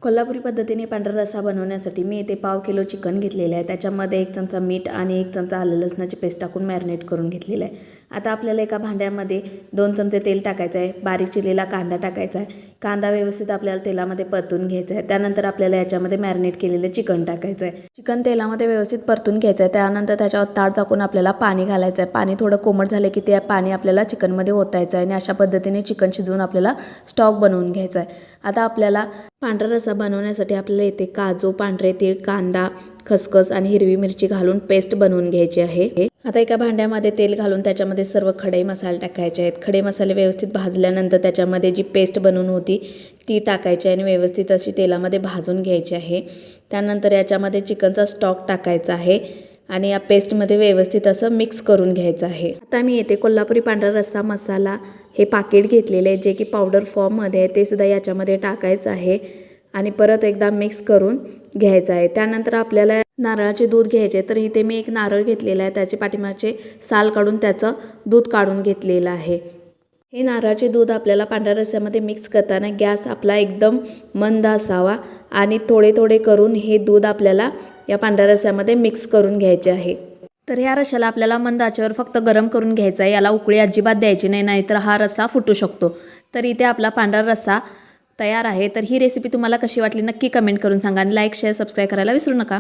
कोल्हापुरी पद्धतीने पांढरा रस्सा बनवण्यासाठी मी इथे पाव किलो चिकन घेतलेलं आहे। त्याच्यामध्ये 1 चमचा मीठ आणि 1 चमचा आलं लसणाची पेस्ट टाकून मॅरिनेट करून घेतलेलं आहे। आता आपल्याला एका भांड्यामध्ये 2 चमचे तेल टाकायचं आहे, बारीक चिरलेला कांदा टाकायचा आहे। कांदा व्यवस्थित आपल्याला तेलामध्ये परतून घ्यायचा आहे। त्यानंतर आपल्याला याच्यामध्ये मॅरिनेट केलेलं चिकन टाकायचं आहे। चिकन तेलामध्ये व्यवस्थित परतून घ्यायचं आहे। त्यानंतर त्याच्यावर ताट झाकून आपल्याला पाणी घालायचं आहे। पाणी थोडं कोमट झाले की ते पाणी आपल्याला चिकनमध्ये ओतायचं आहे आणि अशा पद्धतीने चिकन शिजवून आपल्याला स्टॉक बनवून घ्यायचा आहे। आता आपल्याला पांढरा रस्सा बनवण्यासाठी आपल्याला इथे काजू, पांढरे तीळ, कांदा, खसखस आणि हिरवी मिरची घालून पेस्ट बनवून घ्यायची आहे। आता एका भांड्यामध्ये तेल घालून त्याच्यामध्ये सर्व खडे मसाले टाकायचे आहेत। खडे मसाले व्यवस्थित भाजल्यानंतर त्याच्यामध्ये जी पेस्ट बनवून होती ती टाकायची आणि व्यवस्थित अशी तेलामध्ये भाजून घ्यायची आहे। त्यानंतर याच्यामध्ये चिकनचा स्टॉक टाकायचा आहे आणि या पेस्टमध्ये व्यवस्थित असं मिक्स करून घ्यायचं आहे। आता मी येथे कोल्हापुरी पांढरा रस्सा मसाला हे पाकिट घेतलेले आहे, जे की पावडर फॉर्ममध्ये आहे, ते सुद्धा याच्यामध्ये टाकायचं आहे आणि परत एकदा मिक्स करून घ्यायचं आहे। त्यानंतर आपल्याला नारळाचे दूध घ्यायचे, तर इथे मी एक नारळ घेतलेला आहे, त्याचे पाठीमागचे साल काढून त्याचं दूध काढून घेतलेलं आहे। हे नारळाचे दूध आपल्याला पांढऱ्या रस्स्यामध्ये मिक्स करताना गॅस आपला एकदम मंद असावा आणि थोडे थोडे करून हे दूध आपल्याला या पांढऱ्या रस्स्यामध्ये मिक्स करून घ्यायचे आहे। तर ह्या रश्श्याला आपल्याला मंद आचेवर फक्त गरम करून घ्यायचा आहे, याला उकळी अजिबात द्यायची नाही, नाहीतर हा रस्सा फुटू शकतो। तर इथे आपला पांढरा रस्सा तयार आहे। तर ही रेसिपी तुम्हाला कशी वाटली नक्की कमेंट करून सांगा आणि लाईक, शेअर, सबस्क्राईब करायला विसरू नका।